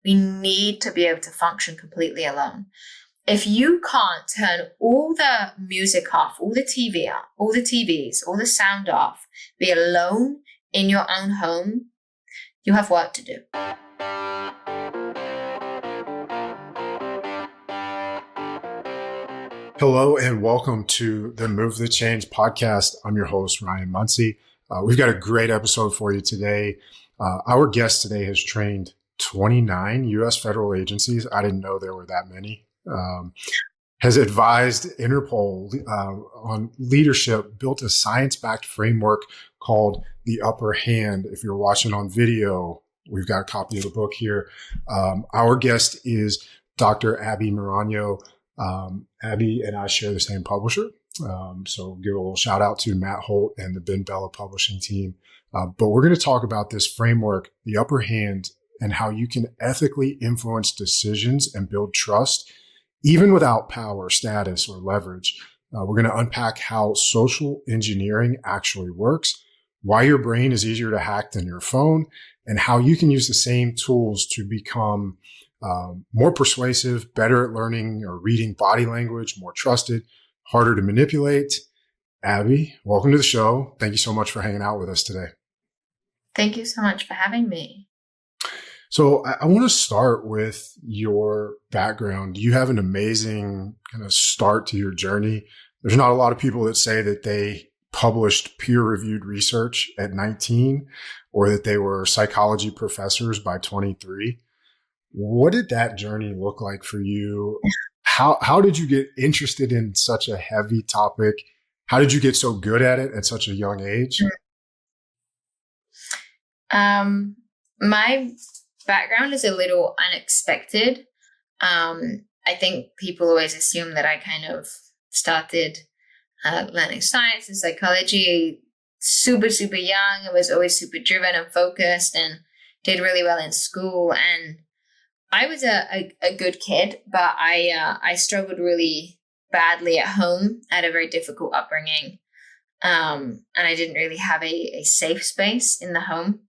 We need to be able to function completely alone. If you can't turn all the music off, all the TV off, all the TVs, all the sound off, be alone in your own home, you have work to do. Hello and welcome to the Move the Change podcast. I'm your host, Ryan Muncie. We've got a great episode for you today. Our guest today has trained 29 U.S. federal agencies. I didn't know there were that many. Has advised Interpol on leadership, built a science-backed framework called The Upper Hand. If you're watching on video, we've got a copy of the book here. Our guest is Dr. Abbie Maroño. Abbie and I share the same publisher. So give a little shout out to Matt Holt and the Ben Bella publishing team. But we're going to talk about this framework, The Upper Hand, and how you can ethically influence decisions and build trust, even without power, status, or leverage. We're going to unpack how social engineering actually works, why your brain is easier to hack than your phone, and how you can use the same tools to become more persuasive, better at learning or reading body language, more trusted, harder to manipulate. Abbie, welcome to the show. Thank you so much for hanging out with us today. Thank you so much for having me. So I want to start with your background. You have an amazing kind of start to your journey. There's not a lot of people that say that they published peer-reviewed research at 19 or that they were psychology professors by 23. What did that journey look like for you? How did you get interested in such a heavy topic? How did you get so good at it at such a young age? My background is a little unexpected. I think people always assume that I kind of started learning science and psychology super, super young. I was always super driven and focused and did really well in school. And I was a good kid, but I struggled really badly at home. I had a very difficult upbringing. And I didn't really have a safe space in the home.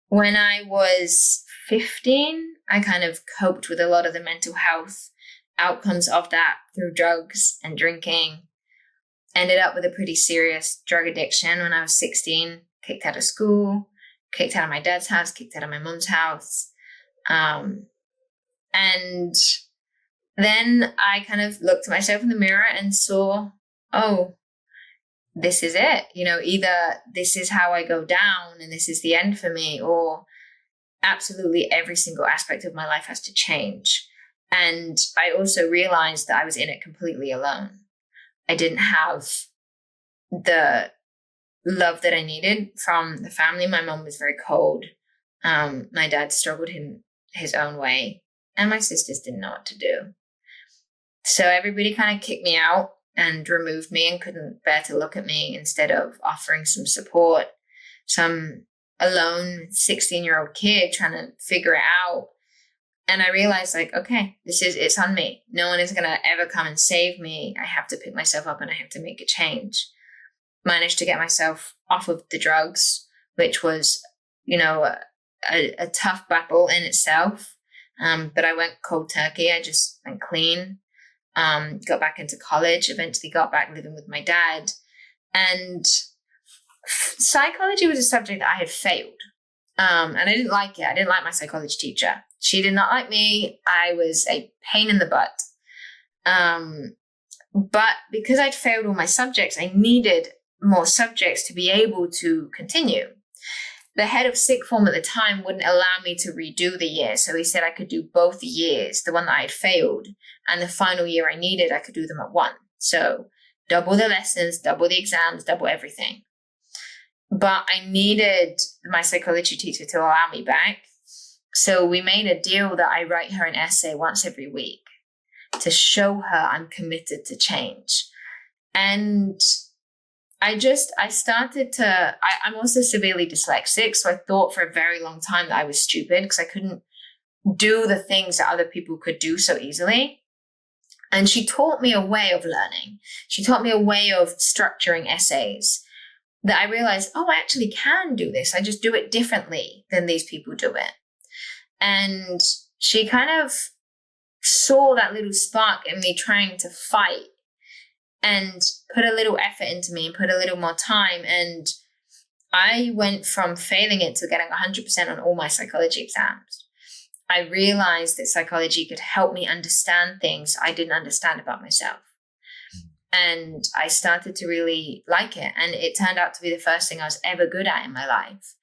When I was 15, I kind of coped with a lot of the mental health outcomes of that through drugs and drinking. Ended up with a pretty serious drug addiction when I was 16, kicked out of school, kicked out of my dad's house, kicked out of my mom's house. And then I kind of looked at myself in the mirror and saw, oh, this is it. Either this is how I go down and this is the end for me, or absolutely every single aspect of my life has to change. And I also realized that I was in it completely alone. I didn't have the love that I needed from the family. My mom was very cold. My dad struggled in his own way, and my sisters didn't know what to do. So everybody kind of kicked me out and removed me and couldn't bear to look at me instead of offering some support. Some alone 16-year-old kid trying to figure it out. And I realized, okay, it's on me. No one is going to ever come and save me. I have to pick myself up and I have to make a change. Managed to get myself off of the drugs, which was, a tough battle in itself. But I went cold turkey. I just went clean. Got back into college, eventually got back living with my dad. And psychology was a subject that I had failed. And I didn't like it. I didn't like my psychology teacher. She did not like me. I was a pain in the butt. But because I'd failed all my subjects, I needed more subjects to be able to continue. The head of sixth form at the time wouldn't allow me to redo the year. So he said I could do both years, the one that I had failed, and the final year I needed, I could do them at once. So double the lessons, double the exams, double everything. But I needed my psychology teacher to allow me back. So we made a deal that I write her an essay once every week to show her I'm committed to change. And I'm also severely dyslexic. So I thought for a very long time that I was stupid because I couldn't do the things that other people could do so easily. And she taught me a way of learning. She taught me a way of structuring essays that I realized, I actually can do this. I just do it differently than these people do it. And she kind of saw that little spark in me trying to fight and put a little effort into me and put a little more time. And I went from failing it to getting 100% on all my psychology exams. I realized that psychology could help me understand things I didn't understand about myself. And I started to really like it. And it turned out to be the first thing I was ever good at in my life.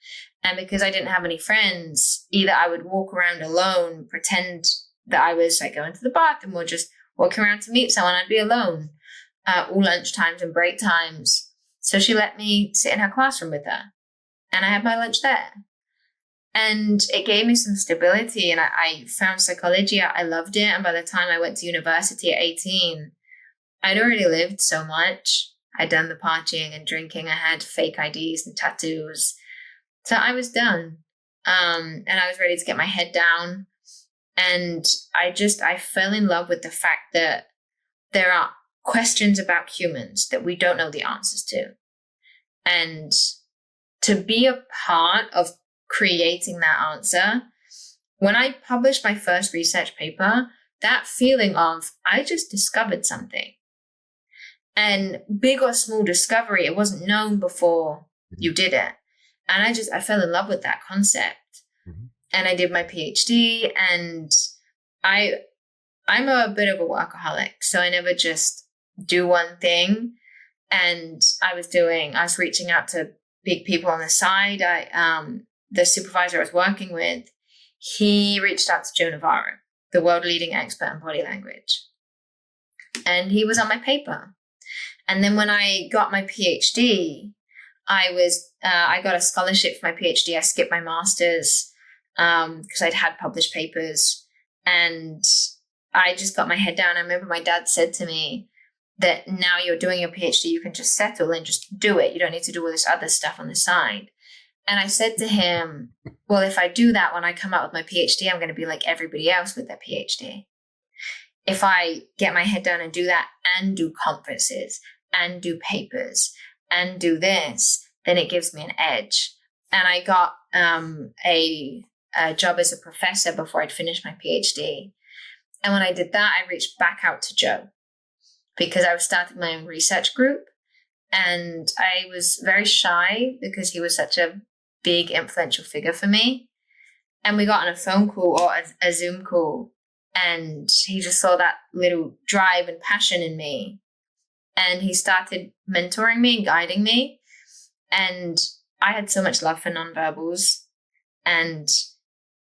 And because I didn't have any friends, either I would walk around alone, pretend that I was like going to the bathroom, or just walking around to meet someone. I'd be alone all lunch times and break times. So she let me sit in her classroom with her. And I had my lunch there. And it gave me some stability, and I found psychology. I loved it. And by the time I went to university at 18, I'd already lived so much. I'd done the partying and drinking. I had fake IDs and tattoos. So I was done. And I was ready to get my head down. And I fell in love with the fact that there are questions about humans that we don't know the answers to. And to be a part of creating that answer, when I published my first research paper, that feeling of, I just discovered something. And big or small discovery, it wasn't known before you did it. And I fell in love with that concept. Mm-hmm. And I did my PhD, and I'm a bit of a workaholic. So I never just do one thing. And I was reaching out to big people on the side. The supervisor I was working with, he reached out to Joe Navarro, the world leading expert in body language. And he was on my paper. And then when I got my PhD, I got a scholarship for my PhD. I skipped my master's because I'd had published papers, and I just got my head down. I remember my dad said to me that now you're doing your PhD, you can just settle and just do it. You don't need to do all this other stuff on the side. And I said to him, well, if I do that, when I come out with my PhD, I'm going to be like everybody else with their PhD. If I get my head down and do that and do conferences and do papers and do this, then it gives me an edge. And I got a job as a professor before I'd finished my PhD. And when I did that, I reached back out to Joe because I was starting my own research group. And I was very shy because he was such a big influential figure for me. And we got on a phone call or a Zoom call, and he just saw that little drive and passion in me. And he started mentoring me and guiding me. And I had so much love for nonverbals. And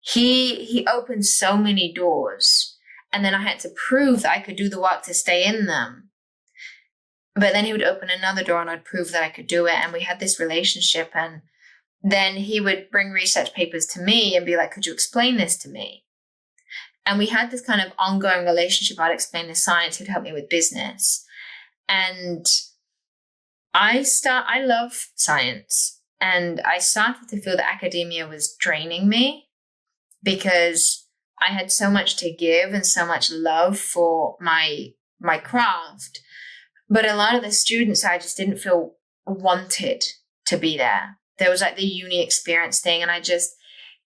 he opened so many doors. And then I had to prove that I could do the work to stay in them. But then he would open another door and I'd prove that I could do it. And we had this relationship. And then he would bring research papers to me and be like, could you explain this to me? And we had this kind of ongoing relationship. I'd explain the science. He'd help me with business. And I love science. And I started to feel that academia was draining me because I had so much to give and so much love for my craft. But a lot of the students, I just didn't feel wanted to be there. There was like the uni experience thing, and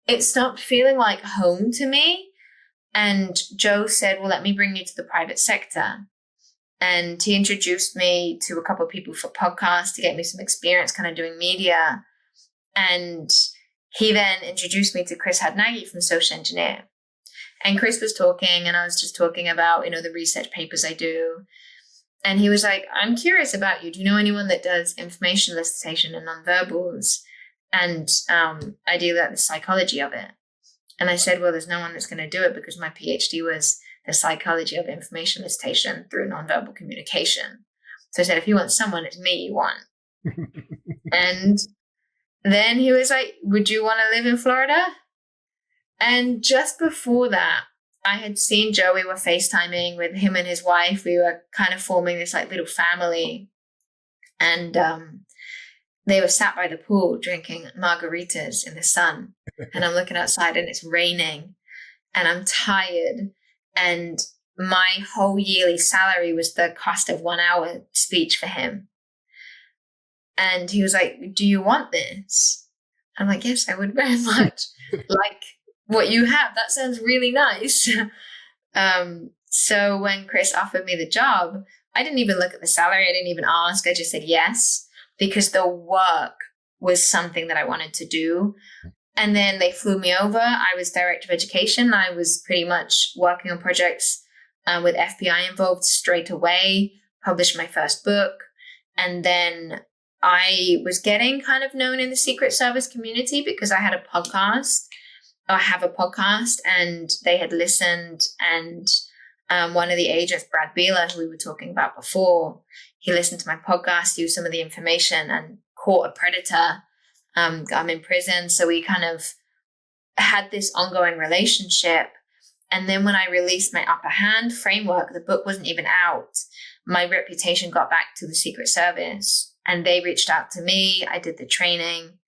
it stopped feeling like home to me. And Joe said, well, let me bring you to the private sector. And he introduced me to a couple of people for podcasts to get me some experience kind of doing media. And he then introduced me to Chris Hadnaghi from Social Engineer. And Chris was talking, and I was just talking about, the research papers I do. And he was like, I'm curious about you. Do you know anyone that does information elicitation and nonverbals? And ideally, like the psychology of it. And I said, well, there's no one that's going to do it because my PhD was the psychology of information elicitation through nonverbal communication. So I said, if you want someone, it's me you want. And then he was like, would you want to live in Florida? And just before that, I had seen Joe. We were FaceTiming with him and his wife. We were kind of forming this like little family. And they were sat by the pool drinking margaritas in the sun. And I'm looking outside and it's raining. And I'm tired. And my whole yearly salary was the cost of 1 hour speech for him. And he was like, do you want this? I'm like, yes, I would very much like what you have. That sounds really nice. So when Chris offered me the job, I didn't even look at the salary. I didn't even ask. I just said yes, because the work was something that I wanted to do. And then they flew me over. I was director of education. I was pretty much working on projects with FBI involved straight away, published my first book. And then I was getting kind of known in the Secret Service community because I had a podcast. I have a podcast, and they had listened. And one of the agents, Brad Beeler, who we were talking about before, he listened to my podcast, used some of the information, and caught a predator. I'm in prison. So we kind of had this ongoing relationship. And then when I released my Upper Hand framework, the book wasn't even out. My reputation got back to the Secret Service, and they reached out to me. I did the training.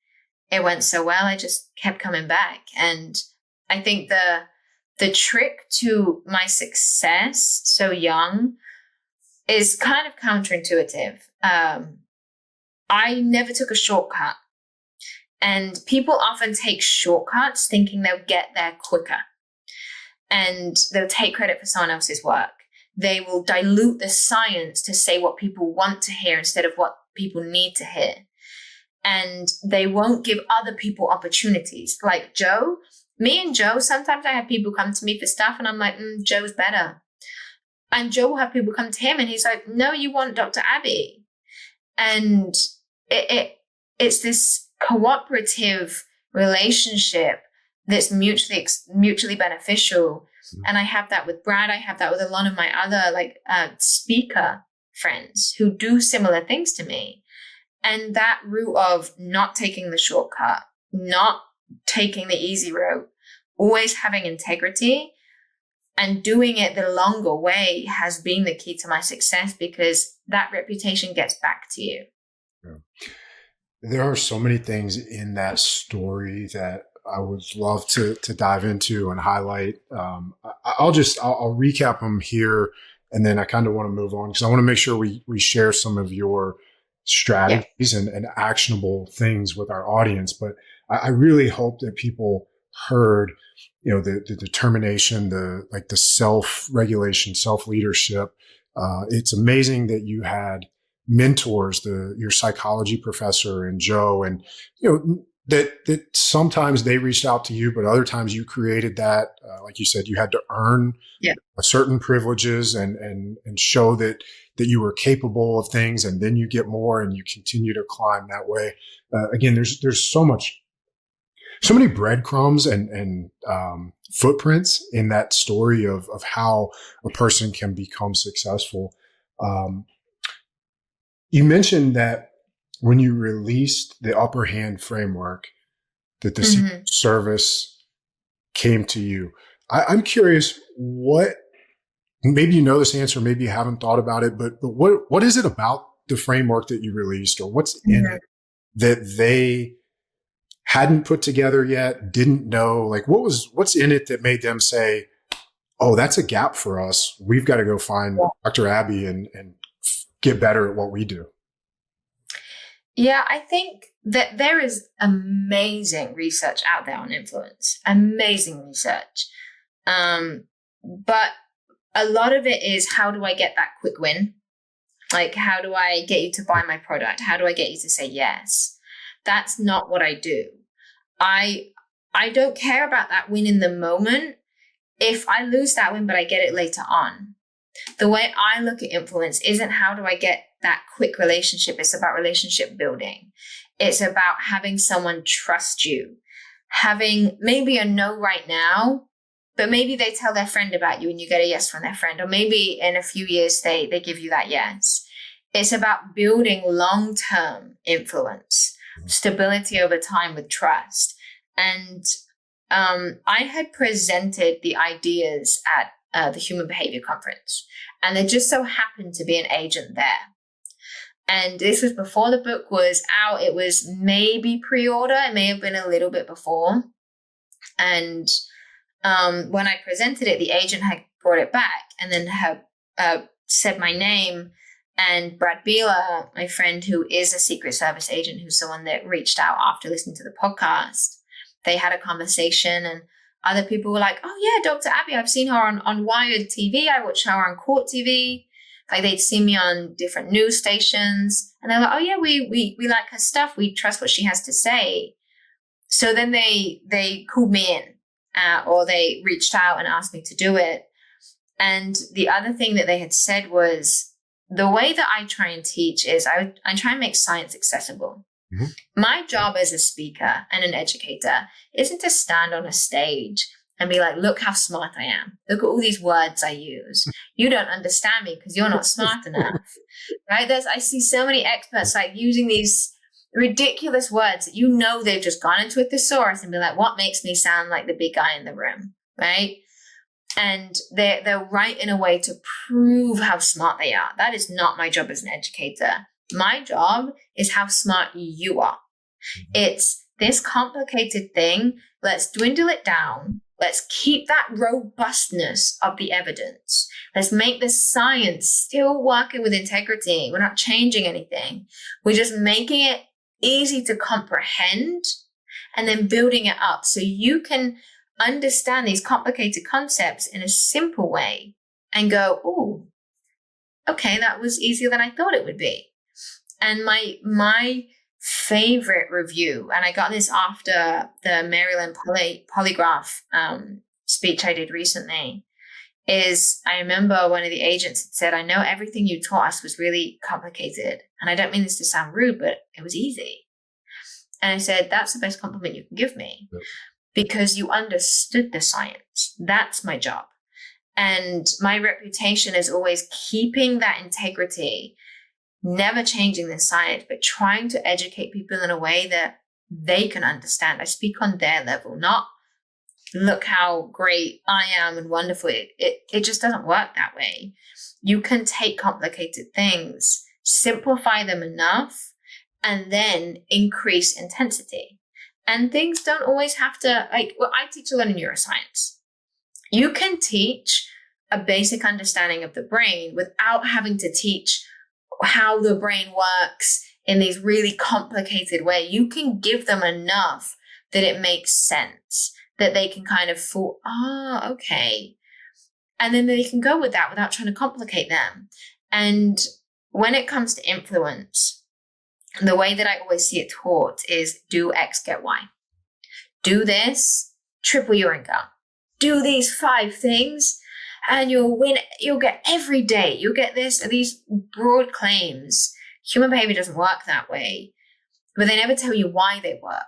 It went so well. I just kept coming back. And I think the trick to my success so young is kind of counterintuitive. I never took a shortcut. And people often take shortcuts thinking they'll get there quicker. And they'll take credit for someone else's work. They will dilute the science to say what people want to hear instead of what people need to hear. And they won't give other people opportunities. Like Joe, me and Joe, sometimes I have people come to me for stuff and I'm like, Joe's better. And Joe will have people come to him and he's like, no, you want Dr. Abbey. And it's this cooperative relationship that's mutually beneficial. And I have that with Brad. I have that with a lot of my other speaker friends who do similar things to me. And that route of not taking the shortcut, not taking the easy route, always having integrity and doing it the longer way has been the key to my success, because that reputation gets back to you. Yeah. There are so many things in that story that I would love to dive into and highlight. I'll recap them here, and then I kind of want to move on because I want to make sure we share some of your strategies and actionable things with our audience. But I really hope that people heard, the determination, the self-regulation, self-leadership. It's amazing that you had mentors, your psychology professor and Joe, and that sometimes they reached out to you, but other times you created that. Like you said, you had to earn certain privileges and show that you were capable of things, and then you get more and you continue to climb that way. Again, there's so many breadcrumbs and footprints in that story of how a person can become successful. You mentioned that when you released the Upper Hand framework, that the Secret Service came to you. I'm curious maybe you know this answer, maybe you haven't thought about it, but what is it about the framework that you released, or what's in it that they hadn't put together yet, didn't know? Like what's in it that made them say, oh, that's a gap for us. We've got to go find Dr. Abbey and get better at what we do. Yeah, I think that there is amazing research out there on influence, amazing research. But a lot of it is, how do I get that quick win? Like, how do I get you to buy my product? How do I get you to say yes? That's not what I do. I don't care about that win in the moment. If I lose that win, but I get it later on. The way I look at influence isn't how do I get that quick relationship. It's about relationship building. It's about having someone trust you, having maybe a no right now, but maybe they tell their friend about you and you get a yes from their friend, or maybe in a few years they give you that yes. It's about building long-term influence, stability over time with trust. And I had presented the ideas at the Human Behavior Conference, and there just so happened to be an agent there. And this was before the book was out. It was maybe pre-order. It may have been a little bit before. And when I presented it, the agent had brought it back and then had said my name. And Brad Beeler, my friend who is a Secret Service agent, who's the one that reached out after listening to the podcast, they had a conversation, and Other people were like, oh yeah, Dr. Abbey, I've seen her on Wired TV. I watched her on Court TV. Like they'd seen me on different news stations. And they're like, oh yeah, we like her stuff. We trust what she has to say. So then they called me in or they reached out and asked me to do it. And the other thing that they had said was the way that I try and teach is I try and make science accessible. Mm-hmm. My job as a speaker and an educator isn't to stand on a stage and be like, look how smart I am. Look at all these words I use. You don't understand me because you're not smart enough, right? I see so many experts like using these ridiculous words that they've just gone into a thesaurus and be like, what makes me sound like the big guy in the room, right? And they're right in a way to prove how smart they are. That is not my job as an educator. My job is how smart you are. Mm-hmm. It's this complicated thing. Let's dwindle it down. Let's keep that robustness of the evidence. Let's make the science still working with integrity. We're not changing anything. We're just making it easy to comprehend and then building it up so you can understand these complicated concepts in a simple way and go, oh, okay, that was easier than I thought it would be. And my favorite review, and I got this after the Maryland polygraph speech I did recently, is I remember one of the agents had said, I know everything you taught us was really complicated. And I don't mean this to sound rude, but it was easy. And I said, that's the best compliment you can give me. Yep. Because you understood the science. That's my job. And my reputation is always keeping that integrity, never changing the science, but trying to educate people in a way that they can understand. I speak on their level, not look how great I am and wonderful. It just doesn't work that way. You can take complicated things, simplify them enough, and then increase intensity. And things don't always have to, I teach a lot of neuroscience. You can teach a basic understanding of the brain without having to teach how the brain works in these really complicated ways. You can give them enough that it makes sense, that they can kind of fall, okay. And then they can go with that without trying to complicate them. And when it comes to influence, the way that I always see it taught is do X, get Y. Do this, triple your income. Do these 5 things and you'll win. You'll get every day. You'll get these broad claims. Human behavior doesn't work that way, but they never tell you why they work.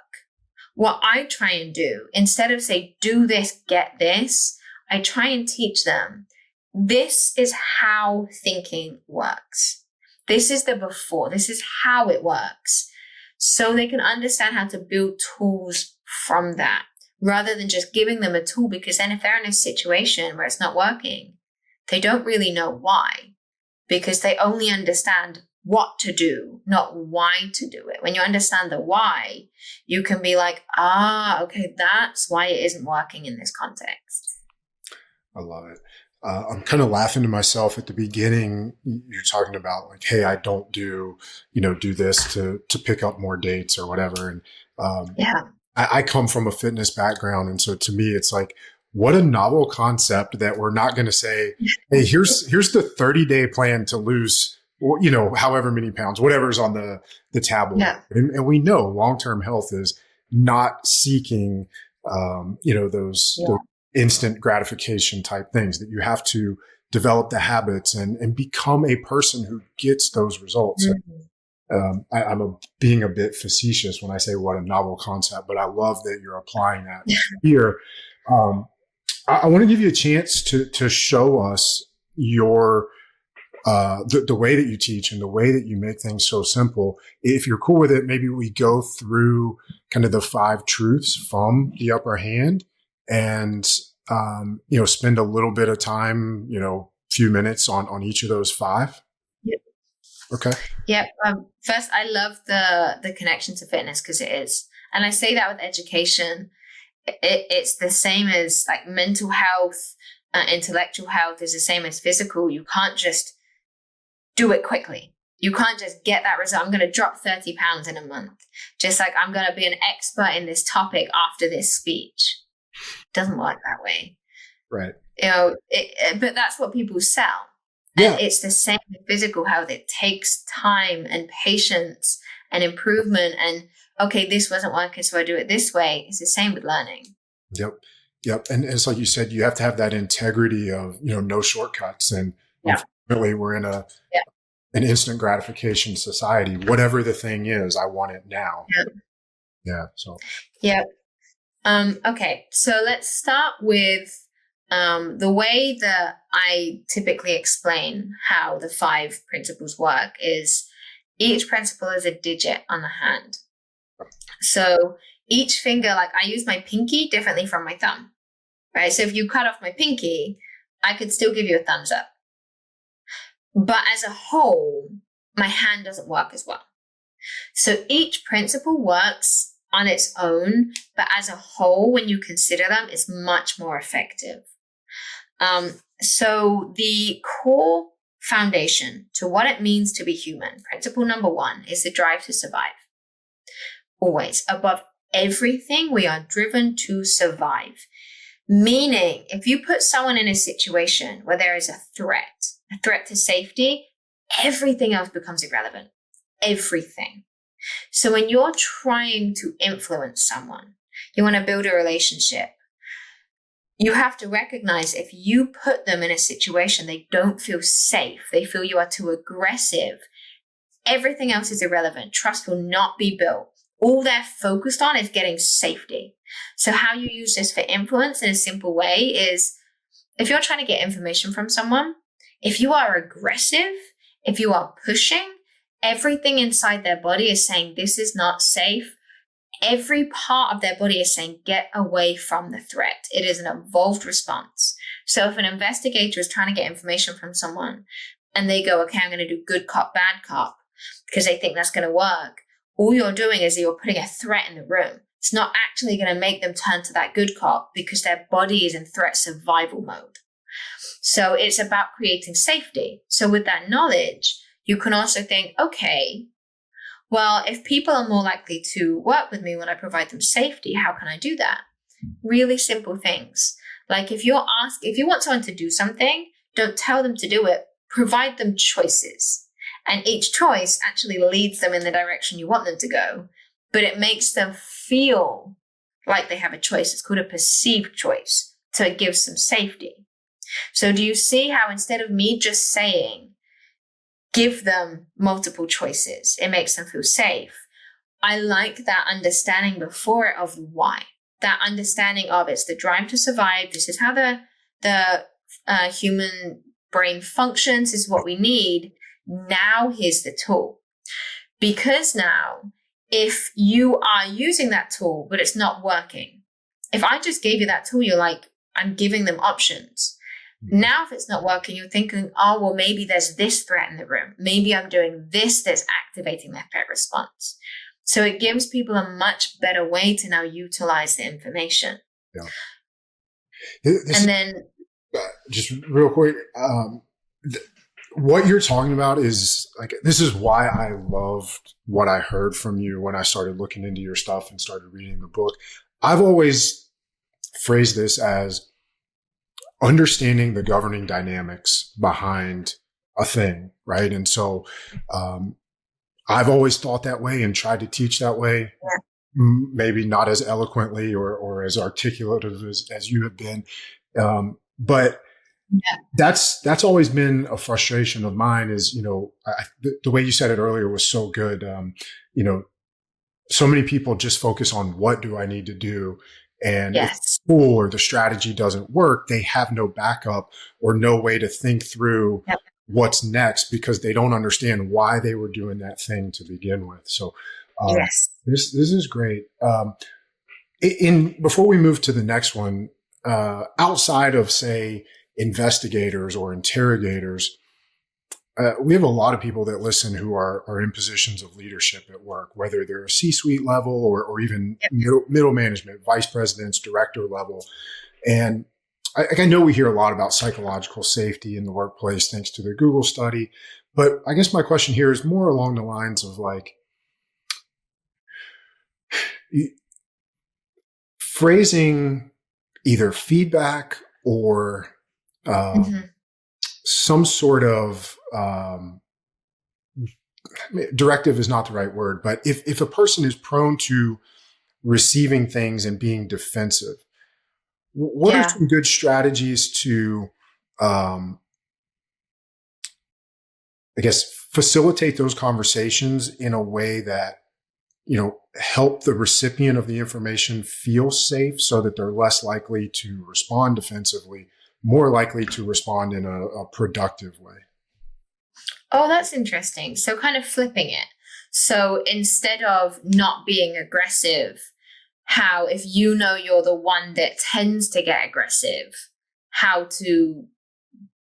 What I try and do, instead of say, do this, get this, I try and teach them, this is how thinking works. This is the before. This is how it works. So they can understand how to build tools from that rather than just giving them a tool, because then if they're in a situation where it's not working, they don't really know why, because they only understand what to do, not why to do it. When you understand the why, you can be like, okay, that's why it isn't working in this context. I love it. I'm kind of laughing to myself at the beginning. You're talking about like, hey, I don't do this to pick up more dates or whatever. And I come from a fitness background. And so to me, it's like, what a novel concept that we're not going to say, hey, here's the 30-day plan to lose, however many pounds, whatever's on the tablet. Yeah. And we know long-term health is not seeking, those instant gratification type things, that you have to develop the habits and become a person who gets those results. Mm-hmm. I'm being a bit facetious when I say what a novel concept, but I love that you're applying that here. I want to give you a chance to show us your the way that you teach and the way that you make things so simple. If you're cool with it, maybe we go through kind of the 5 truths from the upper hand and, spend a little bit of time, few minutes on each of those 5. Yep. Okay. Yep. First, I love the connection to fitness, because it is. And I say that with education, it's the same as like mental health, intellectual health is the same as physical. You can't just do it quickly. You can't just get that result. I'm going to drop 30 pounds in a month. Just like I'm going to be an expert in this topic after this speech. doesn't work that way. Right. But that's what people sell. Yeah. And it's the same with physical health. It takes time and patience and improvement. And okay, this wasn't working, so I do it this way. It's the same with learning. Yep. And it's like you said, you have to have that integrity of, no shortcuts. And unfortunately, we're in an instant gratification society. Whatever the thing is, I want it now. Yeah. So. Yeah. Okay. So let's start with the way that I typically explain how the 5 principles work is each principle is a digit on the hand. So each finger, like I use my pinky differently from my thumb, right? So if you cut off my pinky, I could still give you a thumbs up. But as a whole, my hand doesn't work as well. So each principle works on its own, but as a whole, when you consider them, it's much more effective. So the core foundation to what it means to be human, principle number 1 is the drive to survive. Always, above everything, we are driven to survive. Meaning, if you put someone in a situation where there is a threat to safety, everything else becomes irrelevant. Everything. So when you're trying to influence someone, you want to build a relationship, you have to recognize if you put them in a situation they don't feel safe, they feel you are too aggressive, everything else is irrelevant. Trust will not be built. All they're focused on is getting safety. So how you use this for influence in a simple way is if you're trying to get information from someone, if you are aggressive, if you are pushing, everything inside their body is saying this is not safe. Every part of their body is saying, get away from the threat. It is an evolved response. So if an investigator is trying to get information from someone and they go, okay, I'm going to do good cop, bad cop, because they think that's going to work, all you're doing is you're putting a threat in the room. It's not actually going to make them turn to that good cop because their body is in threat survival mode. So it's about creating safety. So with that knowledge, you can also think, okay, well, if people are more likely to work with me when I provide them safety, how can I do that? Really simple things. Like if you want someone to do something, don't tell them to do it. Provide them choices. And each choice actually leads them in the direction you want them to go. But it makes them feel like they have a choice. It's called a perceived choice. So it gives them safety. So do you see how instead of me just saying, give them multiple choices, it makes them feel safe. I like that understanding before it of why. That understanding of it's the drive to survive. This is how the human brain functions. This is what we need. Now here's the tool. Because now, if you are using that tool, but it's not working, if I just gave you that tool, you're like, I'm giving them options. Now, if it's not working, you're thinking, oh, well, maybe there's this threat in the room. Maybe I'm doing this that's activating their threat response. So it gives people a much better way to now utilize the information. Yeah. And then just real quick, what you're talking about is like, this is why I loved what I heard from you when I started looking into your stuff and started reading the book. I've always phrased this as understanding the governing dynamics behind a thing, right? And so I've always thought that way and tried to teach that way, maybe not as eloquently or as articulative as you have been. But that's always been a frustration of mine is, the way you said it earlier was so good. So many people just focus on what do I need to do? And if the tool or the strategy doesn't work, they have no backup or no way to think through what's next because they don't understand why they were doing that thing to begin with. So this is great. Before we move to the next one, outside of, say, investigators or interrogators, we have a lot of people that listen who are in positions of leadership at work, whether they're a C-suite level or even middle management, vice presidents, director level. And I know we hear a lot about psychological safety in the workplace thanks to the Google study. But I guess my question here is more along the lines of like phrasing either feedback or some sort of directive is not the right word, but if a person is prone to receiving things and being defensive, what are some good strategies to, I guess, facilitate those conversations in a way that, help the recipient of the information feel safe so that they're less likely to respond defensively, more likely to respond in a productive way? Oh, that's interesting. So kind of flipping it. So instead of not being aggressive, how if you're the one that tends to get aggressive, how to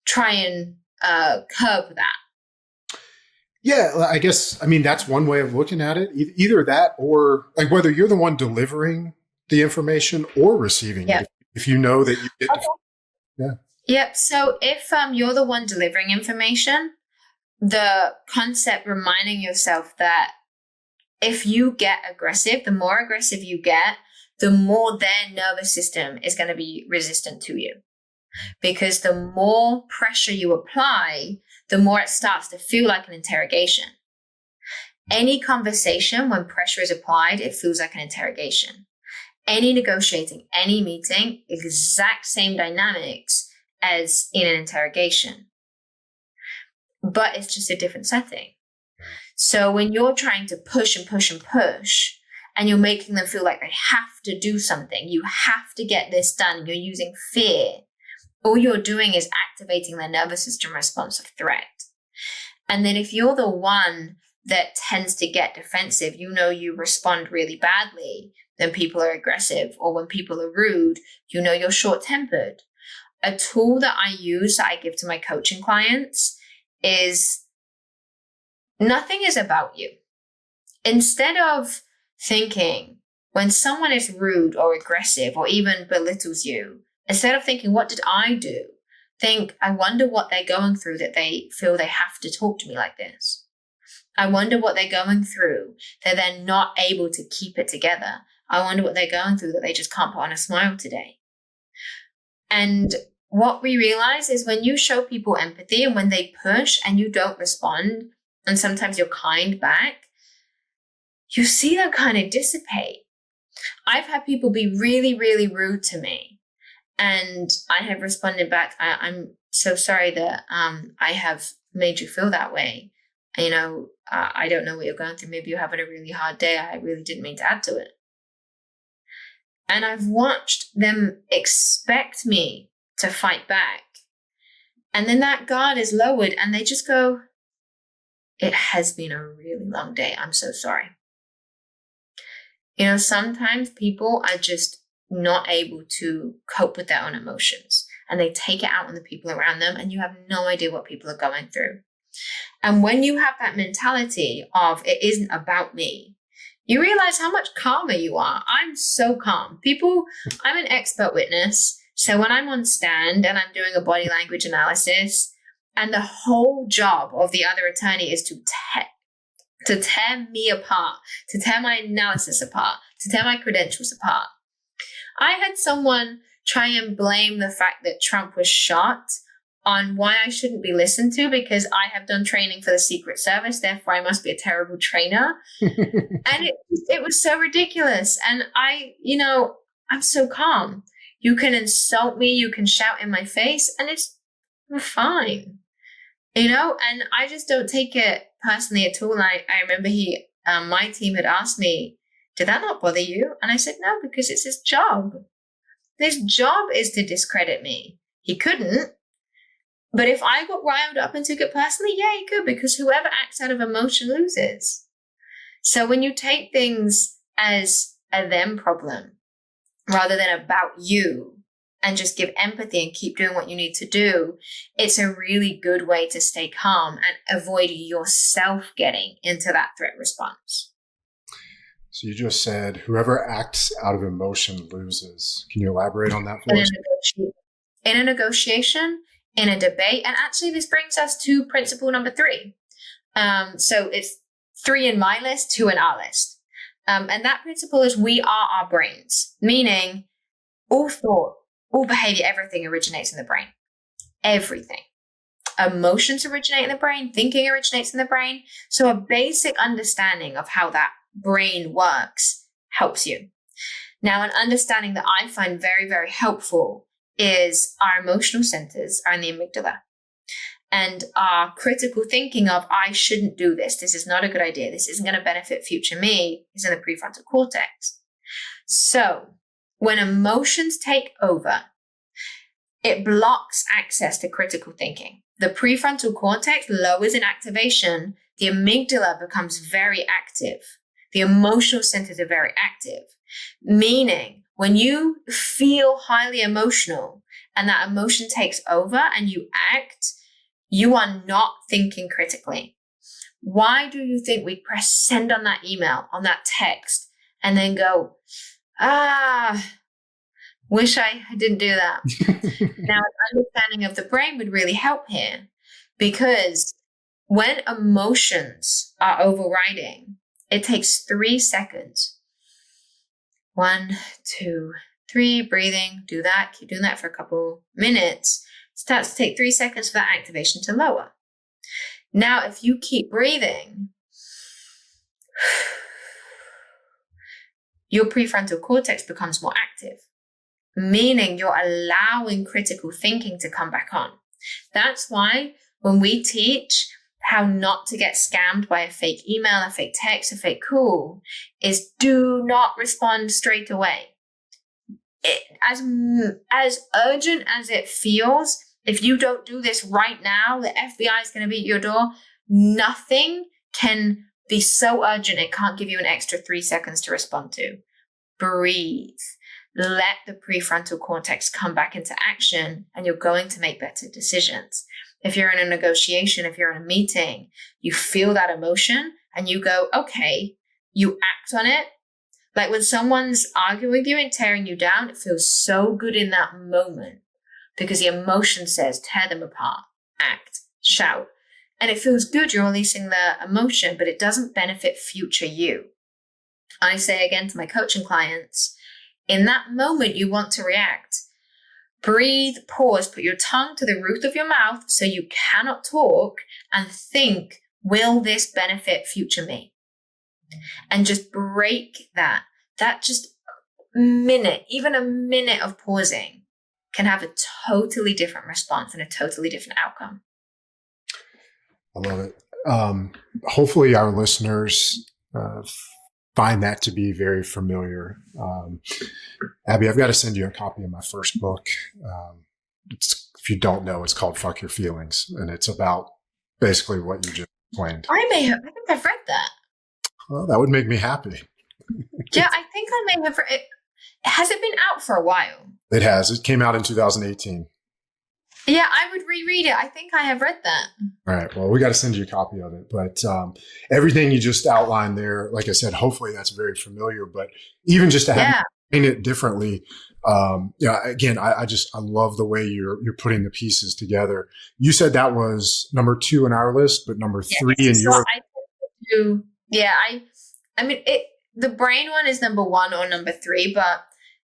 try and curb that. Yeah, I guess, that's one way of looking at it. Either that or like whether you're the one delivering the information or receiving it. If you know that you get Yep. So if you're the one delivering information, the concept reminding yourself that if you get aggressive, the more aggressive you get, the more their nervous system is going to be resistant to you. Because the more pressure you apply, the more it starts to feel like an interrogation. Any conversation, when pressure is applied, it feels like an interrogation. Any negotiating, any meeting, exact same dynamics as in an interrogation. But it's just a different setting. So when you're trying to push and push and push, and you're making them feel like they have to do something, you have to get this done, you're using fear, all you're doing is activating their nervous system response of threat. And then if you're the one that tends to get defensive, you respond really badly, then people are aggressive. Or when people are rude, you're short-tempered. A tool that I use, that I give to my coaching clients, is nothing is about you. Instead of thinking when someone is rude or aggressive or even belittles you, instead of thinking, what did I do? Think, I wonder what they're going through that they feel they have to talk to me like this. I wonder what they're going through that they're not able to keep it together. I wonder what they're going through that they just can't put on a smile today. And what we realize is when you show people empathy and when they push and you don't respond, and sometimes you're kind back, you see them kind of dissipate. I've had people be really, really rude to me. And I have responded back, I'm so sorry that I have made you feel that way. I don't know what you're going through. Maybe you're having a really hard day. I really didn't mean to add to it. And I've watched them expect me to fight back. And then that guard is lowered and they just go, it has been a really long day. I'm so sorry. Sometimes people are just not able to cope with their own emotions and they take it out on the people around them, and you have no idea what people are going through. And when you have that mentality of it isn't about me, you realize how much calmer you are. I'm so calm. I'm an expert witness. So when I'm on stand and I'm doing a body language analysis, and the whole job of the other attorney is to tear me apart, to tear my analysis apart, to tear my credentials apart. I had someone try and blame the fact that Trump was shot on why I shouldn't be listened to because I have done training for the Secret Service, therefore I must be a terrible trainer. And it was so ridiculous. And I'm so calm. You can insult me, you can shout in my face, and we're fine. And I just don't take it personally at all. And I remember my team had asked me, did that not bother you? And I said, no, because it's his job. His job is to discredit me. He couldn't. But if I got riled up and took it personally, yeah, he could, because whoever acts out of emotion loses. So when you take things as a them problem rather than about you and just give empathy and keep doing what you need to do, it's a really good way to stay calm and avoid yourself getting into that threat response. So you just said whoever acts out of emotion loses. Can you elaborate on that for us? In a negotiation, in a debate, and actually this brings us to principle number 3. So it's 3 in my list, 2 in our list. And that principle is we are our brains, meaning all thought, all behavior, everything originates in the brain. Everything. Emotions originate in the brain. Thinking originates in the brain. So a basic understanding of how that brain works helps you. Now, an understanding that I find very, very helpful is our emotional centers are in the amygdala. And our critical thinking of, I shouldn't do this. This is not a good idea. This isn't going to benefit future me is in the prefrontal cortex. So when emotions take over, it blocks access to critical thinking. The prefrontal cortex lowers in activation. The amygdala becomes very active. The emotional centers are very active, meaning when you feel highly emotional and that emotion takes over and you act, you are not thinking critically. Why do you think we press send on that email, on that text, and then go, wish I didn't do that? Now, an understanding of the brain would really help here, because when emotions are overriding, it takes 3 seconds. 1, 2, 3, breathing, do that, keep doing that for a couple minutes. It starts to take 3 seconds for that activation to lower. Now, if you keep breathing, your prefrontal cortex becomes more active, meaning you're allowing critical thinking to come back on. That's why when we teach how not to get scammed by a fake email, a fake text, a fake call, is do not respond straight away. As urgent as it feels, if you don't do this right now, the FBI is going to be at your door. Nothing can be so urgent it can't give you an extra 3 seconds to respond to. Breathe. Let the prefrontal cortex come back into action, and you're going to make better decisions. If you're in a negotiation, if you're in a meeting, you feel that emotion and you go, okay, you act on it. Like when someone's arguing with you and tearing you down, it feels so good in that moment because the emotion says, tear them apart, act, shout. And it feels good. You're releasing the emotion, but it doesn't benefit future you. I say again to my coaching clients, in that moment you want to react. Breathe, pause, put your tongue to the roof of your mouth so you cannot talk, and think, will this benefit future me? And just break that. That just minute, even a minute of pausing can have a totally different response and a totally different outcome. I love it. Hopefully our listeners find that to be very familiar. Abbie, I've got to send you a copy of my first book. If you don't know, it's called Fuck Your Feelings. And it's about basically what you just explained. I think I've read that. Well, that would make me happy. Yeah, I think I may have. Has it been out for a while? It has. It came out in 2018. Yeah, I would reread it. I think I have read that. All right. Well, we got to send you a copy of it. But everything you just outlined there, like I said, hopefully that's very familiar. But even just to have it differently, again, I love the way you're putting the pieces together. You said that was number 2 on our list, but number 3 in your. I mean, the brain one is number 1 or number 3, but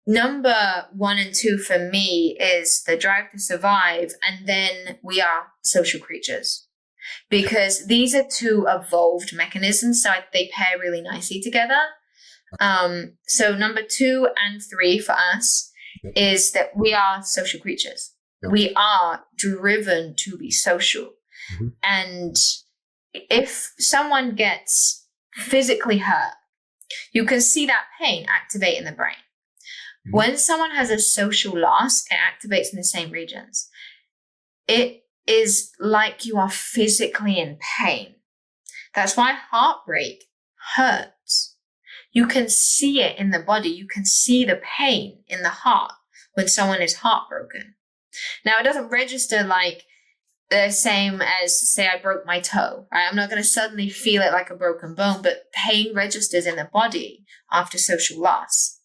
number 1 and 2 for me is the drive to survive, and then we are social creatures, because these are 2 evolved mechanisms, so they pair really nicely together. So number 2 and 3 for us is that we are social creatures. We are driven to be social. Mm-hmm. And if someone gets physically hurt, you can see that pain activate in the brain. Mm-hmm. When someone has a social loss, it activates in the same regions. It is like you are physically in pain. That's why heartbreak hurts. You can see it in the body. You can see the pain in the heart when someone is heartbroken. Now, it doesn't register like the same as, say, I broke my toe, right? I'm not going to suddenly feel it like a broken bone, but pain registers in the body after social loss.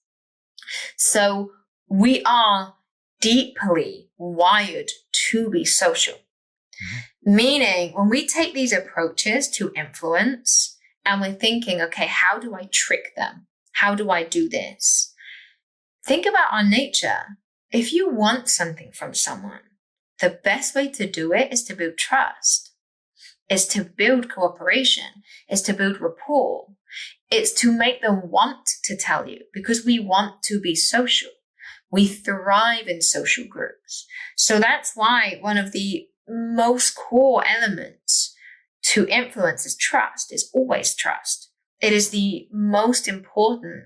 So we are deeply wired to be social. Mm-hmm. Meaning, when we take these approaches to influence and we're thinking, okay, how do I trick them? How do I do this? Think about our nature. if you want something from someone, the best way to do it is to build trust, is to build cooperation, is to build rapport. It's to make them want to tell you, because we want to be social. We thrive in social groups. So that's why one of the most core elements to influence is trust, is always trust. It is the most important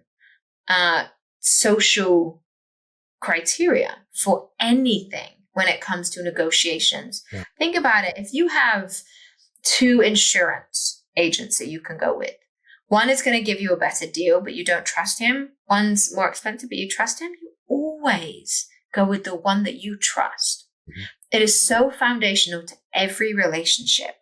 social criteria for anything when it comes to negotiations. Yeah. Think about it. If you have 2 insurance agents that you can go with, one is going to give you a better deal, but you don't trust him. One's more expensive, but you trust him. You always go with the one that you trust. Mm-hmm. It is so foundational to every relationship.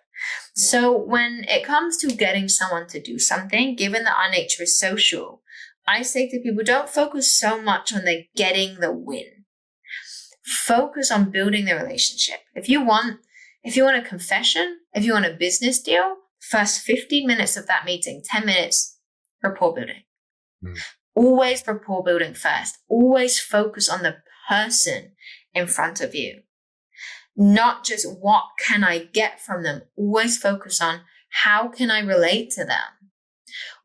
So when it comes to getting someone to do something, given that our nature is social, I say to people, don't focus so much on the getting the win. Focus on building the relationship. If you want a confession, if you want a business deal, first 15 minutes of that meeting, 10 minutes, rapport building. Always rapport building first. Always focus on the person in front of you. Not just what can I get from them. Always focus on how can I relate to them?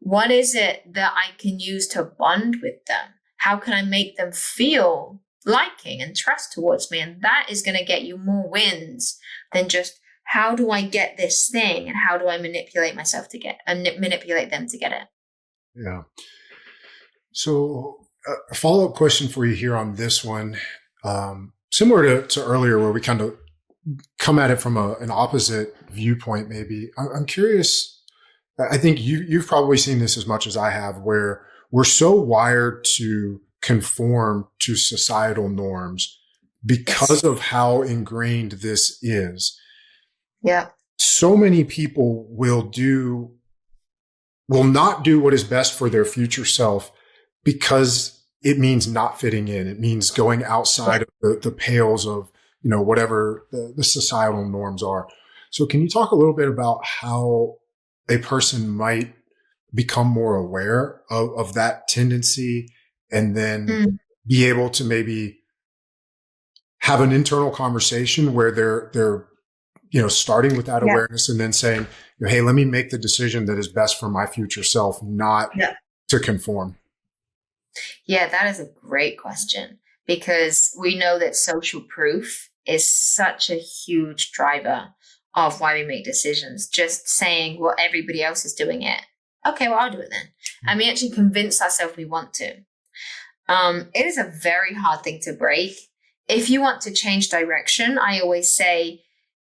What is it that I can use to bond with them? How can I make them feel liking and trust towards me? And that is going to get you more wins than just how do I get this thing and how do I manipulate myself to get and manipulate them to get it? Yeah. So a follow-up question for you here on this one, similar to earlier where we kind of come at it from an opposite viewpoint, maybe. I'm curious. I think you've probably seen this as much as I have, where we're so wired to conform to societal norms because of how ingrained this is. Yeah. So many people will not do what is best for their future self because it means not fitting in. It means going outside of the pales of, whatever the societal norms are. So can you talk a little bit about how a person might become more aware of that tendency and then be able to maybe have an internal conversation where they're starting with that awareness and then saying, hey, let me make the decision that is best for my future self, not to conform? Yeah, that is a great question, because we know that social proof is such a huge driver of why we make decisions. Just saying, well, everybody else is doing it. Okay, well, I'll do it then. And we actually convince ourselves we want to. It is a very hard thing to break. If you want to change direction, I always say,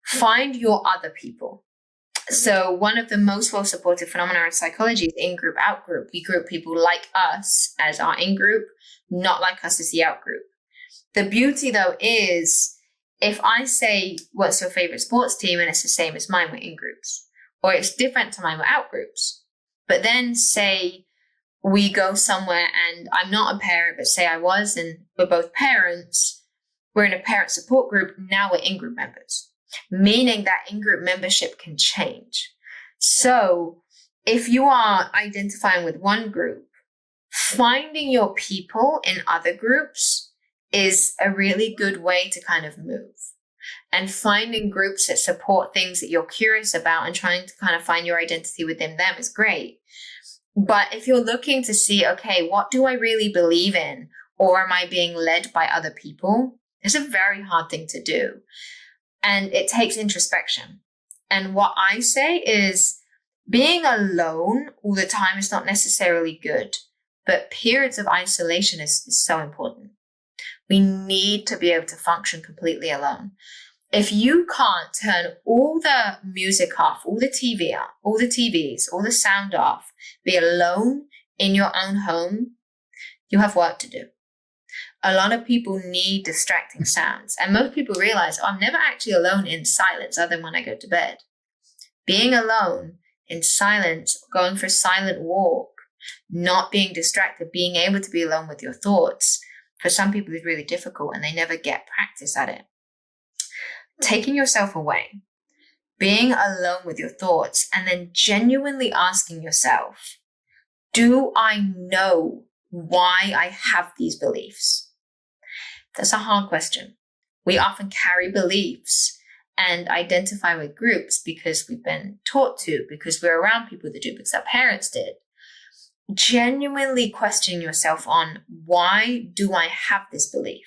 find your other people. So one of the most well-supported phenomena in psychology is in-group, out-group. We group people like us as our in-group, not like us as the out-group. The beauty, though, is if I say, what's your favorite sports team? And it's the same as mine, we're in-groups. Or it's different to mine, we're out-groups. But then say we go somewhere and I'm not a parent, but say I was and we're both parents, we're in a parent support group, now we're in-group members. Meaning that in-group membership can change. So if you are identifying with one group, finding your people in other groups is a really good way to kind of move. And finding groups that support things that you're curious about and trying to kind of find your identity within them is great. But if you're looking to see, okay, what do I really believe in? Or am I being led by other people? It's a very hard thing to do. And it takes introspection. And what I say is being alone all the time is not necessarily good, but periods of isolation is so important. We need to be able to function completely alone. If you can't turn all the music off, all the TV off, all the TVs, all the sound off, be alone in your own home, you have work to do. A lot of people need distracting sounds. And most people realize, I'm never actually alone in silence other than when I go to bed. Being alone in silence, going for a silent walk, not being distracted, being able to be alone with your thoughts, for some people is really difficult and they never get practice at it. Taking yourself away, being alone with your thoughts, and then genuinely asking yourself, do I know why I have these beliefs? That's a hard question. We often carry beliefs and identify with groups because we've been taught to, because we're around people that do, because our parents did. Genuinely question yourself on, why do I have this belief?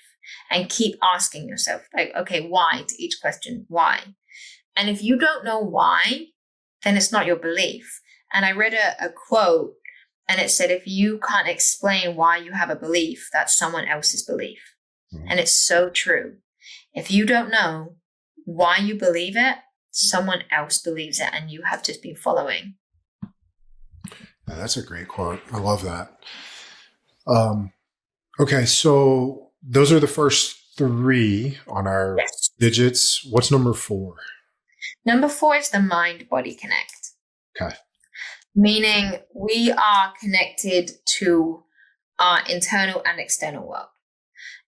And keep asking yourself, like, okay, why, to each question, why? And if you don't know why, then it's not your belief. And I read a quote, and it said, if you can't explain why you have a belief, that's someone else's belief. And it's so true. If you don't know why you believe it, someone else believes it, and you have just been following. Yeah, that's a great quote. I love that. Okay, so those are the first 3 on our digits. What's number 4? Number 4 is the mind-body connect. Okay. Meaning we are connected to our internal and external world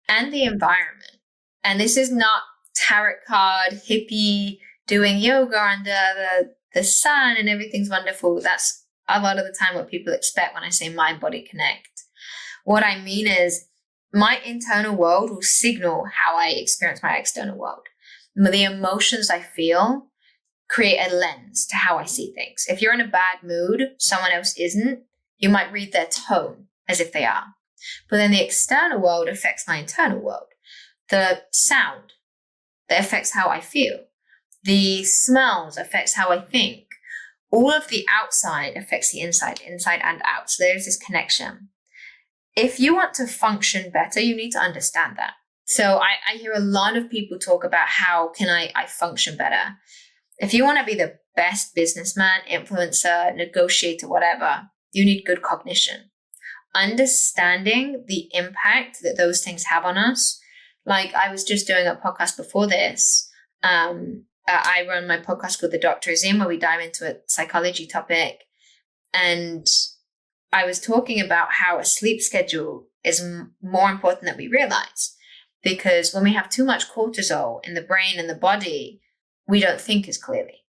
and the environment. And this is not tarot card, hippie, doing yoga under the sun and everything's wonderful. That's a lot of the time what people expect when I say mind-body connect. What I mean is my internal world will signal how I experience my external world. The emotions I feel create a lens to how I see things. If you're in a bad mood, someone else isn't, you might read their tone as if they are. But then the external world affects my internal world. The sound that affects how I feel. The smells affects how I think. All of the outside affects the inside and out. So there's this connection. If you want to function better, you need to understand that. So I hear a lot of people talk about how can I function better. If you want to be the best businessman, influencer, negotiator, whatever, you need good cognition. Understanding the impact that those things have on us. Like I was just doing a podcast before this. I run my podcast called The Doctor Is In, where we dive into a psychology topic. And I was talking about how a sleep schedule is more important than we realize. Because when we have too much cortisol in the brain and the body, we don't think as clearly.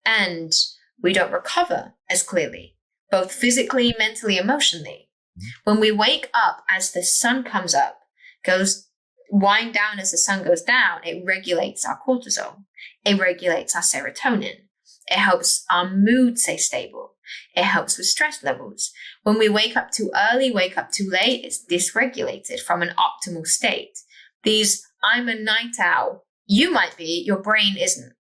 And we don't recover as clearly, both physically, mentally, emotionally. When we wake up as the sun comes up, wind down as the sun goes down, it regulates our cortisol. It regulates our serotonin. It helps our mood stay stable. It helps with stress levels. When we wake up too early, wake up too late, it's dysregulated from an optimal state. I'm a night owl. You might be, your brain isn't.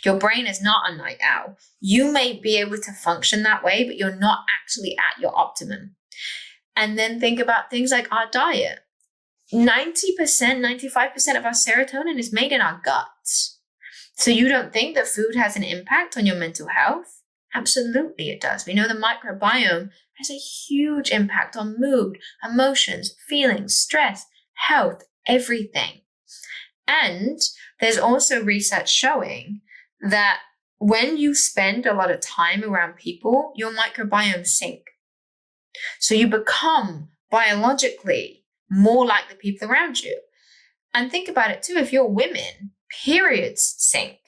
Your brain is not a night owl. You may be able to function that way, but you're not actually at your optimum. And then think about things like our diet. 90%, 95% of our serotonin is made in our guts. So you don't think that food has an impact on your mental health? Absolutely it does. We know the microbiome has a huge impact on mood, emotions, feelings, stress, health, everything. And there's also research showing that when you spend a lot of time around people, your microbiome sink. So you become biologically more like the people around you. And think about it too, if you're women, periods sink.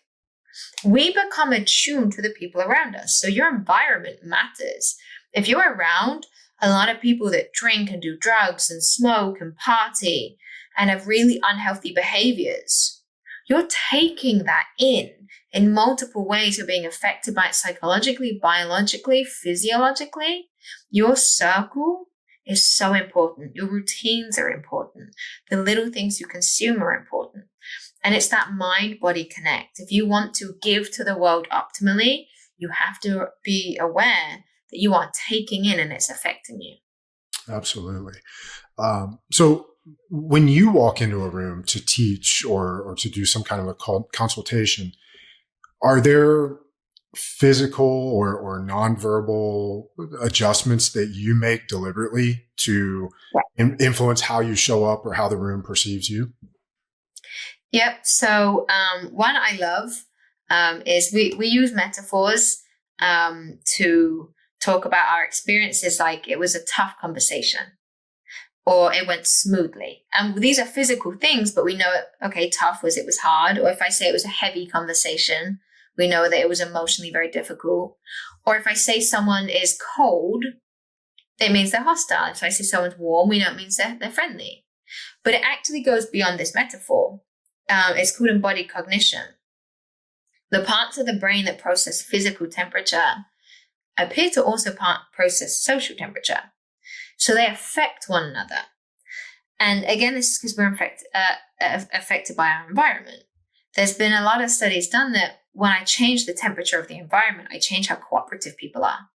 We become attuned to the people around us. So your environment matters. If you're around a lot of people that drink and do drugs and smoke and party and have really unhealthy behaviors, you're taking that in multiple ways. You're being affected by it psychologically, biologically, physiologically. Your circle is so important. Your routines are important. The little things you consume are important. And it's that mind-body connect. If you want to give to the world optimally, you have to be aware that you are taking in and it's affecting you. Absolutely. So when you walk into a room to teach or to do some kind of a consultation, are there physical or nonverbal adjustments that you make deliberately to influence how you show up or how the room perceives you? Yep. So one I love is we use metaphors to talk about our experiences, like it was a tough conversation or it went smoothly. And these are physical things, but we know, okay, tough was it was hard. Or if I say it was a heavy conversation, we know that it was emotionally very difficult. Or if I say someone is cold, it means they're hostile. If I say someone's warm, we know it means they're friendly. But it actually goes beyond this metaphor. It's called embodied cognition. The parts of the brain that process physical temperature appear to also process social temperature. So they affect one another. And again, this is because we're affected by our environment. There's been a lot of studies done that when I change the temperature of the environment, I change how cooperative people are.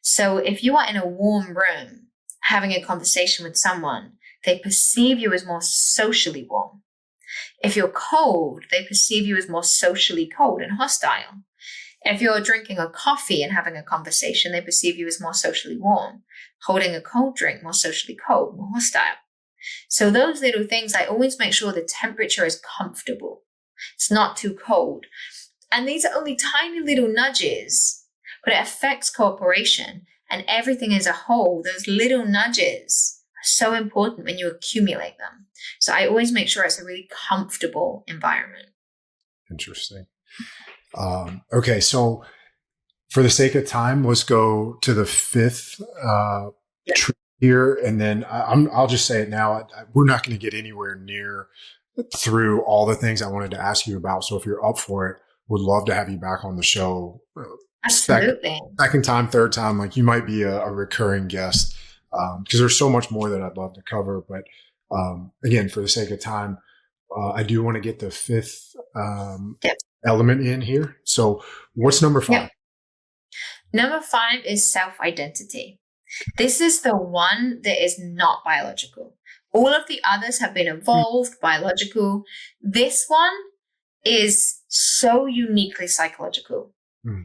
So if you are in a warm room having a conversation with someone, they perceive you as more socially warm. If you're cold, they perceive you as more socially cold and hostile. If you're drinking a coffee and having a conversation, they perceive you as more socially warm. Holding a cold drink, more socially cold, more hostile. So those little things, I always make sure the temperature is comfortable. It's not too cold. And these are only tiny little nudges, but it affects cooperation and everything as a whole. Those little nudges are so important when you accumulate them. So I always make sure it's a really comfortable environment. Interesting. Okay, so for the sake of time, let's go to the fifth tree here, and then I'll just say it now. We're not going to get anywhere near through all the things I wanted to ask you about. So if you're up for it, would love to have you back on the show. Absolutely. Second time, third time, like you might be a recurring guest because there's so much more that I'd love to cover. But again, for the sake of time, I do want to get the fifth element in here. So what's number 5? Yep. Number 5 is self-identity. This is the one that is not biological. All of the others have been evolved, biological. This one is so uniquely psychological.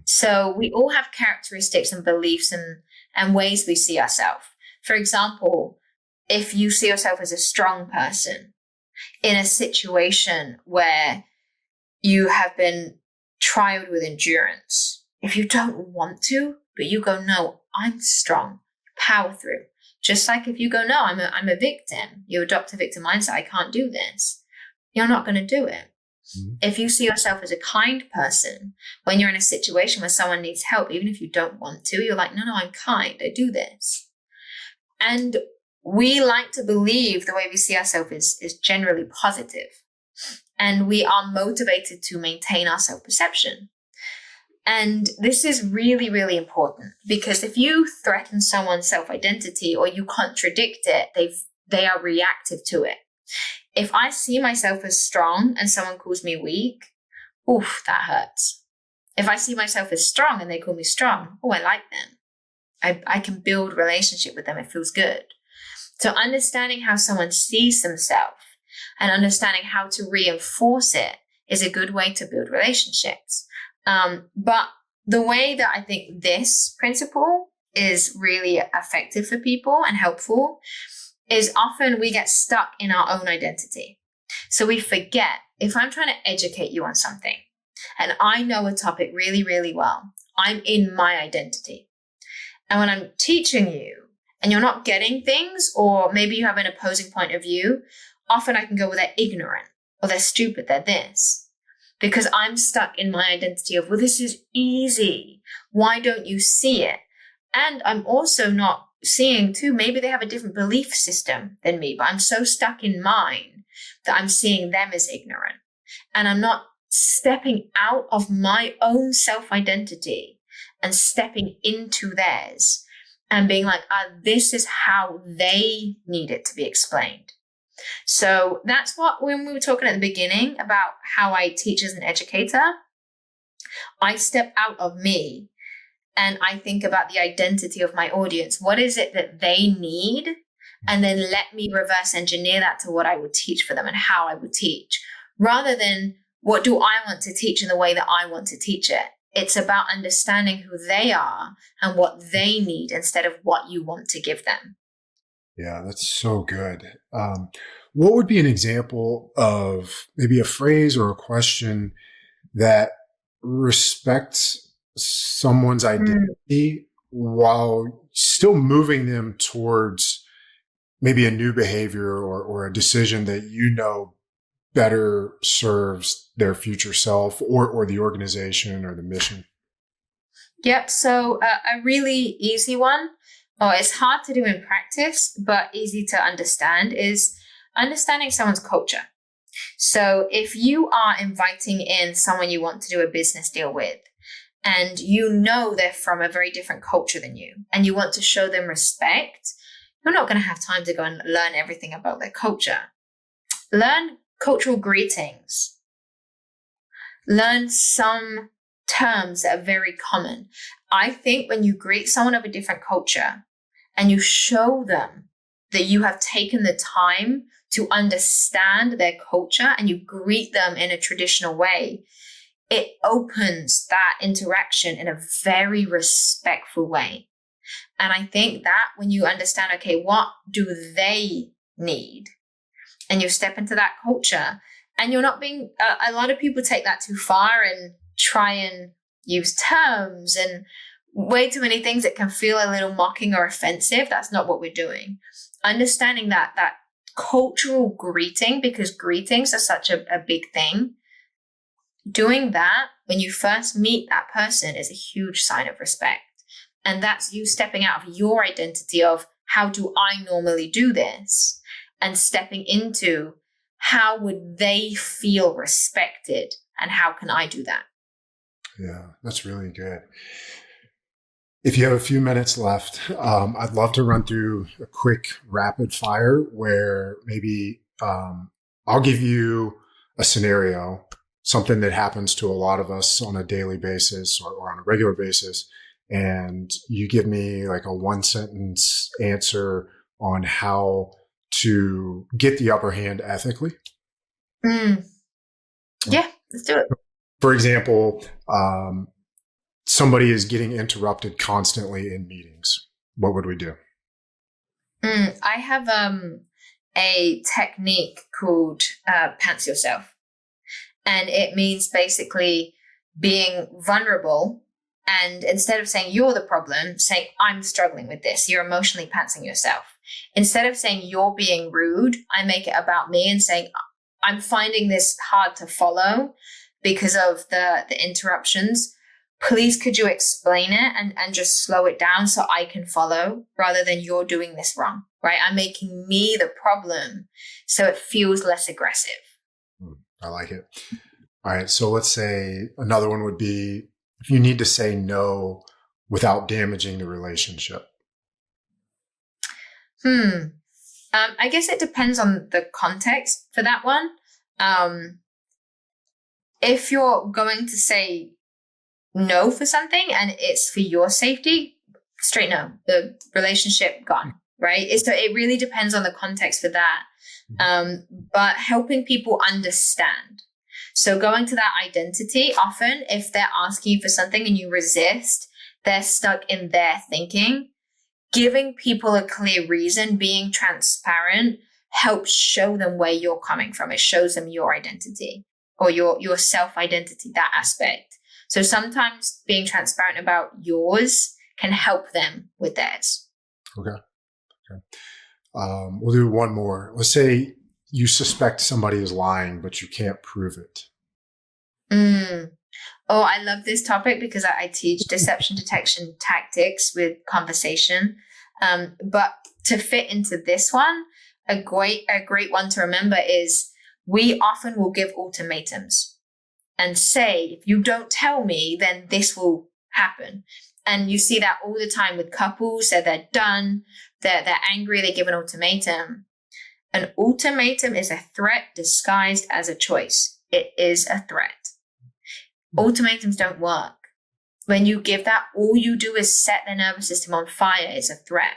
So we all have characteristics and beliefs and ways we see ourselves. For example, if you see yourself as a strong person in a situation where you have been trialed with endurance, if you don't want to, but you go, no, I'm strong, power through. Just like if you go, no, I'm a victim, you adopt a victim mindset, I can't do this, you're not going to do it. If you see yourself as a kind person, when you're in a situation where someone needs help, even if you don't want to, you're like, no, I'm kind, I do this. And we like to believe the way we see ourselves is generally positive. And we are motivated to maintain our self-perception. And this is really, really important because if you threaten someone's self-identity or you contradict it, they are reactive to it. If I see myself as strong and someone calls me weak, oof, that hurts. If I see myself as strong and they call me strong, I like them. I can build relationship with them. It feels good. So understanding how someone sees themselves and understanding how to reinforce it is a good way to build relationships. But the way that I think this principle is really effective for people and helpful is often we get stuck in our own identity. So we forget, if I'm trying to educate you on something and I know a topic really, really well, I'm in my identity. And when I'm teaching you and you're not getting things, or maybe you have an opposing point of view, often I can go, well, they're ignorant or they're stupid, they're this. Because I'm stuck in my identity of, well, this is easy. Why don't you see it? And I'm also not seeing too, maybe they have a different belief system than me, but I'm so stuck in mine that I'm seeing them as ignorant. And I'm not stepping out of my own self-identity and stepping into theirs and being like, this is how they need it to be explained. So that's what, when we were talking at the beginning about how I teach as an educator, I step out of me and I think about the identity of my audience. What is it that they need? And then let me reverse engineer that to what I would teach for them and how I would teach, rather than what do I want to teach in the way that I want to teach it. It's about understanding who they are and what they need instead of what you want to give them. Yeah, that's so good. What would be an example of maybe a phrase or a question that respects someone's identity while still moving them towards maybe a new behavior or a decision that you know better serves their future self or the organization or the mission? Yep. So a really easy one, it's hard to do in practice, but easy to understand, is understanding someone's culture. So if you are inviting in someone you want to do a business deal with, and you know they're from a very different culture than you, and you want to show them respect, you're not going to have time to go and learn everything about their culture. Learn cultural greetings. Learn some terms that are very common. I think when you greet someone of a different culture and you show them that you have taken the time to understand their culture and you greet them in a traditional way, it opens that interaction in a very respectful way. And I think that when you understand, okay, what do they need? And you step into that culture, and you're not being, a lot of people take that too far and try and use terms and way too many things that can feel a little mocking or offensive. That's not what we're doing. Understanding that cultural greeting, because greetings are such a big thing. Doing that when you first meet that person is a huge sign of respect. And that's you stepping out of your identity of how do I normally do this, and stepping into how would they feel respected and how can I do that? Yeah, that's really good. If you have a few minutes left, I'd love to run through a quick rapid fire where maybe I'll give you a scenario, something that happens to a lot of us on a daily basis or on a regular basis. And you give me like a 1-sentence answer on how to get the upper hand ethically. Yeah, let's do it. For example, somebody is getting interrupted constantly in meetings. What would we do? I have a technique called pants yourself. And it means basically being vulnerable. And instead of saying you're the problem, say I'm struggling with this. You're emotionally pantsing yourself. Instead of saying you're being rude, I make it about me and saying I'm finding this hard to follow because of the interruptions. Please, could you explain it and just slow it down so I can follow, rather than you're doing this wrong, right? I'm making me the problem so it feels less aggressive. I like it. All right. So let's say another one would be if you need to say no without damaging the relationship. I guess it depends on the context for that one. If you're going to say no for something and it's for your safety, straight no, the relationship gone, right? So it really depends on the context for that. But helping people understand. So going to that identity, often if they're asking you for something and you resist, they're stuck in their thinking. Giving people a clear reason, being transparent, helps show them where you're coming from. It shows them your identity or your self-identity, that aspect. So sometimes being transparent about yours can help them with theirs. Okay. We'll do one more. Let's say you suspect somebody is lying, but you can't prove it. Oh, I love this topic because I teach deception detection tactics with conversation. But to fit into this one, a great one to remember is we often will give ultimatums and say, if you don't tell me, then this will happen. And you see that all the time with couples. They're done, they're angry, they give an ultimatum. An ultimatum is a threat disguised as a choice. It is a threat. Ultimatums don't work. When you give that, all you do is set their nervous system on fire. It's a threat.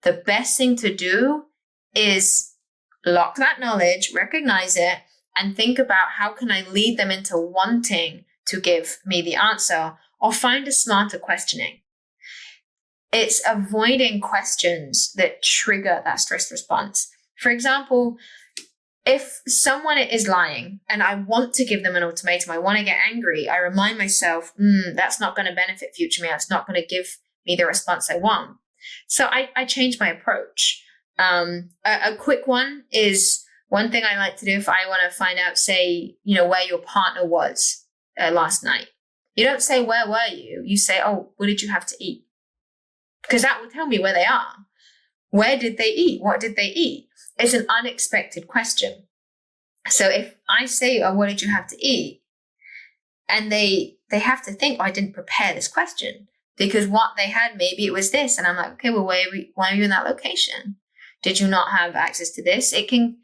The best thing to do is lock that knowledge, recognize it, and think about how can I lead them into wanting to give me the answer or find a smarter questioning. It's avoiding questions that trigger that stress response. For example, if someone is lying and I want to give them an ultimatum, I want to get angry, I remind myself, that's not going to benefit future me. That's not going to give me the response I want. So I change my approach. A quick one is one thing I like to do if I want to find out, say, where your partner was last night. You don't say, where were you? You say, oh, what did you have to eat? Because that will tell me where they are. Where did they eat? What did they eat? it's an unexpected question. So if I say, oh, what did you have to eat? And they have to think, oh, I didn't prepare this question, because what they had, maybe it was this. And I'm like, okay, well, why are you in that location? Did you not have access to this? It can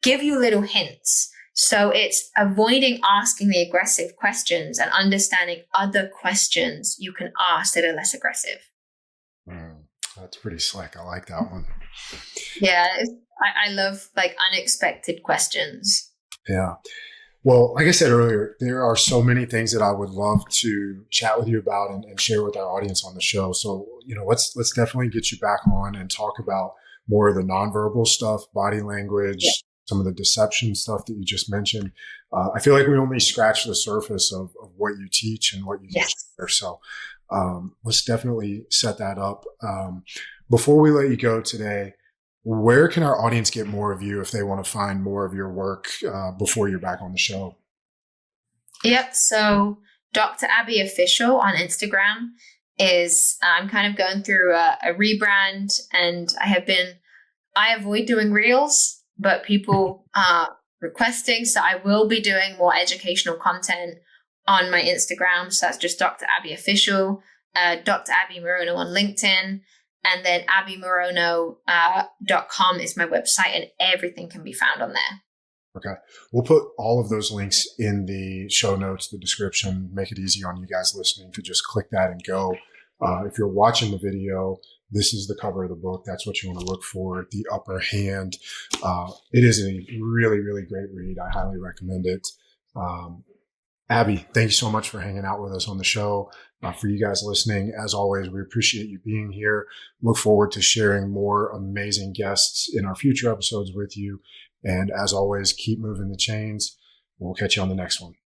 give you little hints. So it's avoiding asking the aggressive questions and understanding other questions you can ask that are less aggressive. That's pretty slick. I like that one. Yeah, I love like unexpected questions. Yeah. Well, like I said earlier, there are so many things that I would love to chat with you about and share with our audience on the show. So, let's definitely get you back on and talk about more of the nonverbal stuff, body language, some of the deception stuff that you just mentioned. I feel like we only scratched the surface of what you teach and what you teach there. So let's definitely set that up. Before we let you go today, where can our audience get more of you if they want to find more of your work before you're back on the show? Yep. So Dr. Abbey Official on Instagram is, I'm kind of going through a rebrand, and I avoid doing reels, but people are requesting. So I will be doing more educational content on my Instagram. So that's just Dr. Abbey Official, Dr. Abbie Maroño on LinkedIn. And then abbieMaroño.com is my website, and everything can be found on there. Okay. We'll put all of those links in the show notes, the description, make it easy on you guys listening to just click that and go. If you're watching the video, this is the cover of the book. That's what you want to look for, the upper hand. It is a really, really great read. I highly recommend it. Abbie, thank you so much for hanging out with us on the show. For you guys listening, as always, we appreciate you being here. Look forward to sharing more amazing guests in our future episodes with you. And as always, keep moving the chains. We'll catch you on the next one.